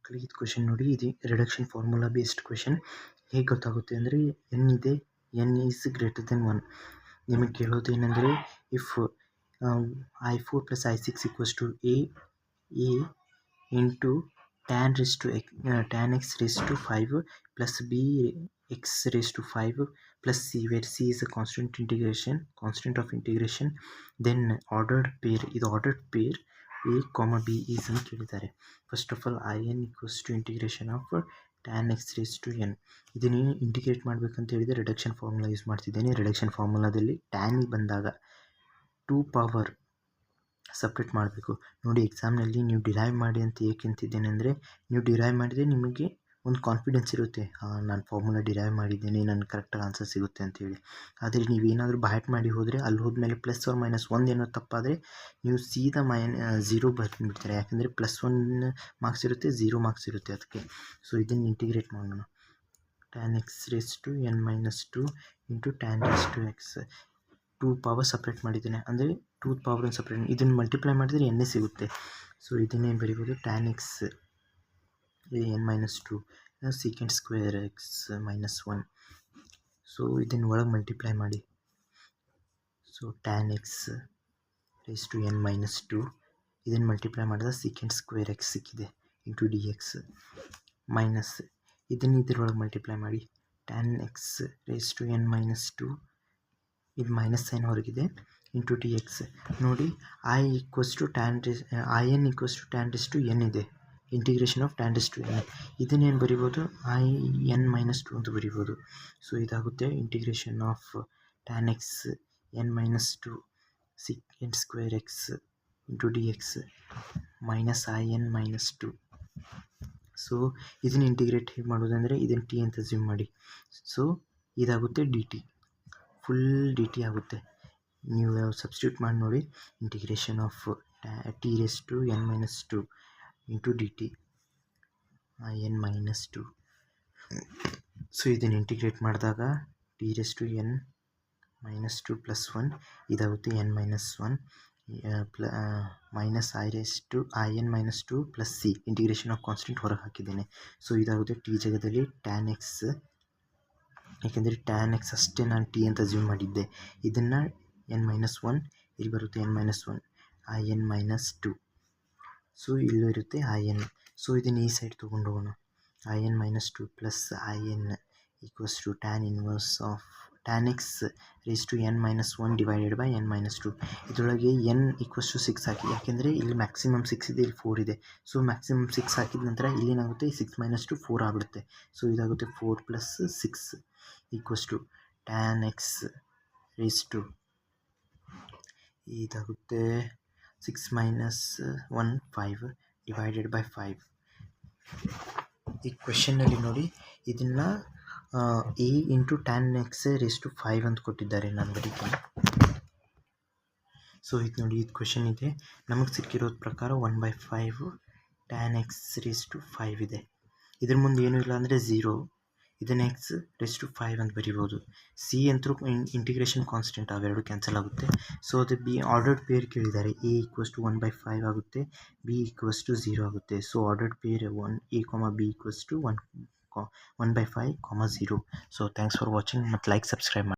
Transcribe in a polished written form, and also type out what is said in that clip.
ಮಕ್ಕಳಿಗೆ ಇದು ಕ್ವೆಶನ್ ನೋಡಿ, ಇದು ರಿಡಕ್ಷನ್ ಫಾರ್ಮುಲಾ ಬೇಸ್ಡ್ ಕ್ವೆಶನ್. ಹೇಗೆ ಗೊತ್ತಾಗುತ್ತೆ ಅಂದರೆ, ಎನ್ ಇದೆ, ಎನ್ ಈಸ್ ಗ್ರೇಟರ್ ದೆನ್ 1. ನಿಮಗೆ ಕೇಳೋದು ಏನಂದರೆ, if I4 + I6 = A into tan x raised to 5 plus b x raised to 5 plus c, where c is a constant of integration, then ordered pair, ಇದು ordered pair a, b is ಅಂತ ಕೇಳಿದ್ದಾರೆ. First of all in = integration of tan x raised to n. ಇದನ್ನು integrate ಮಾಡಬೇಕಂತ ಹೇಳಿದರೆ reduction formula use ಮಾಡ್ತಿದ್ದೇನೆ. Reduction ಫಾರ್ಮುಲಾದಲ್ಲಿ ಟ್ಯಾನಿಗೆ ಬಂದಾಗ 2 power separate ಮಾಡಬೇಕು. ನೋಡಿ, ಎಕ್ಸಾಮ್ನಲ್ಲಿ ನೀವು ಡಿರೈವ್ ಮಾಡಿ ಅಂತ ಏಕೆ ಅಂತಿದ್ದೇನೆ ಅಂದರೆ, ನೀವು ಡಿರೈವ್ ಮಾಡಿದರೆ ನಿಮಗೆ ಒಂದು ಕಾನ್ಫಿಡೆನ್ಸ್ ಇರುತ್ತೆ, ನಾನು ಫಾರ್ಮುಲಾ ಡಿರೈವ್ ಮಾಡಿದ್ದೇನೆ, ನನಗೆ ಕರೆಕ್ಟಾಗಿ ಆನ್ಸರ್ ಸಿಗುತ್ತೆ ಅಂತೇಳಿ. ಆದರೆ ನೀವೇನಾದರೂ ಬೈಟ್ ಮಾಡಿ ಹೋದರೆ, ಅಲ್ಲಿ ಹೋದ್ಮೇಲೆ +or-1 ಏನೋ ತಪ್ಪಾದರೆ ನೀವು ಸೀದಾ -0 ಬರ್ಬಿಡ್ತಾರೆ. ಯಾಕೆಂದರೆ +1 ಮಾರ್ಕ್ಸ್ ಇರುತ್ತೆ, 0 ಮಾರ್ಕ್ಸ್ ಇರುತ್ತೆ ಅದಕ್ಕೆ. ಸೊ ಇದನ್ನು ಇಂಟಿಗ್ರೇಟ್ ಮಾಡೋಣ. tan x raised to n - 2 into tan raised to x. 2 power separate ಮಾಡಿದ್ದೇನೆ, ಅಂದರೆ 2 ಪವರ್ ಸಪ್ರೇಟ್, ಇದನ್ನು ಮಲ್ಟಿಪ್ಲೈ ಮಾಡಿದರೆ ಎನ್ನೇ ಸಿಗುತ್ತೆ. ಸೊ ಇದನ್ನೇ ಬರೀಬೋದು, tan x n - 2 secant square x - 1. So ಇದನ್ನು ಒಳಗೆ ಮಲ್ಟಿಪ್ಲೈ ಮಾಡಿ. So tan x raised to n - 2 ಇದನ್ನು ಮಲ್ಟಿಪ್ಲೈ ಮಾಡಿದ್ರೆ secant square x ಸಿಕ್ಕಿದೆ ಇಂಟು dx, ಮೈನಸ್ ಇದನ್ನು ಇದರೊಳಗೆ ಮಲ್ಟಿಪ್ಲೈ ಮಾಡಿ. tan x raised to n - 2, ಇದು ಮೈನಸ್ ಸೈನ್ ಹೊರಗಿದೆ, ಇಂಟು dx. ನೋಡಿ, in = tan raised to n ಇದೆ, integration of tan raised to n. ಇದನ್ನೇನು ಬರಿಬೋದು, in - 2 ಅಂತ ಬರಿಬೋದು. ಸೊ ಇದಾಗುತ್ತೆ integration of tan x n - 2 secant square x into dx minus in - 2. So ಇದನ್ನು ಇಂಟಿಗ್ರೇಟ್ ಹೇಗೆ ಮಾಡೋದಂದರೆ, ಇದನ್ನು t ಅಂತ ಅಸ್ಯೂಮ್ ಮಾಡಿ. ಸೊ ಇದಾಗುತ್ತೆ dt, ಫುಲ್ dt ಆಗುತ್ತೆ. ನೀವು ಸಬ್ಸ್ಟಿಟ್ಯೂಟ್ ಮಾಡಿ ನೋಡಿ, integration of t raised to n - 2 into dt in - 2. So ಇದನ್ನು ಇಂಟಿಗ್ರೇಟ್ ಮಾಡಿದಾಗ t raised to n - 2 + 1 ಇದಾಗುತ್ತೆ n - 1 minus in - 2 plus c, integration of constant ಹೊರಗೆ ಹಾಕಿದ್ದೇನೆ. ಸೊ ಇದಾಗುತ್ತೆ t ಜಾಗದಲ್ಲಿ tan x, ಯಾಕೆಂದರೆ tan x ಅಷ್ಟೇ ನಾನು t ಅಂತ ಅಸ್ಯೂಮ್ ಮಾಡಿದ್ದೆ. ಇದನ್ನು n - 1 ಇಲ್ಲಿ ಬರುತ್ತೆ, n - 1 in - 2. ಸೊ ಇಲ್ಲೂ ಇರುತ್ತೆ in. ಸೊ ಇದನ್ನು ಈ ಸೈಡ್ ತೊಗೊಂಡು ಹೋಗೋಣ. in - 2 plus in = tan inverse of tan x raised to n - 1 divided by n - 2. ಇದರೊಳಗೆ n = 6 ಹಾಕಿ, ಯಾಕೆಂದರೆ ಇಲ್ಲಿ ಮ್ಯಾಕ್ಸಿಮಮ್ 6 ಇದೆ, ಇಲ್ಲಿ 4 ಇದೆ. ಸೊ ಮ್ಯಾಕ್ಸಿಮಮ್ 6 ಹಾಕಿದ ನಂತರ ಇಲ್ಲೇನಾಗುತ್ತೆ, 6 - 2 4 ಆಗಿಬಿಡುತ್ತೆ. ಸೊ ಇದಾಗುತ್ತೆ 4 + 6 = tan x raised to, ಇದಾಗುತ್ತೆ 6 - 1 5 ಡಿವೈಡೆಡ್ ಬೈ 5. ಈ ಕ್ವೆಶನ್ನಲ್ಲಿ ನೋಡಿ, ಇದನ್ನು a into tan x raised to 5 ಅಂತ ಕೊಟ್ಟಿದ್ದಾರೆ, ನಾನು ಬರೀತೀನಿ. ಸೊ ಇದು ನೋಡಿ, ಇದು ಕ್ವೆಶನ್ ಇದೆ. ನಮಗೆ ಸಿಕ್ಕಿರೋದು ಪ್ರಕಾರ 1/5 tan x raised to 5 ಇದೆ. ಇದ್ರ ಮುಂದೆ ಏನೂ ಇಲ್ಲ ಅಂದರೆ 0, ಇದನ್ನು x raised to 5 ಅಂತ ಬರಿಬೋದು. c ಅಂತೂ ಇಂಟಿಗ್ರೇಷನ್ ಕಾನ್ಸ್ಟೆಂಟ್, ಅವೆರಡು ಕ್ಯಾನ್ಸಲ್ ಆಗುತ್ತೆ. ಸೊ ಅದು b ಆರ್ಡರ್ಡ್ ಪೇರ್ ಕೇಳಿದ್ದಾರೆ. a = 1/5 ಆಗುತ್ತೆ, b = 0 ಆಗುತ್ತೆ. So ordered pair a, b = 1/5, 0. So thanks for watching, ಮತ್ತು ಲೈಕ್ ಸಬ್ಸ್ಕ್ರೈಬ್ ಮಾಡಿ.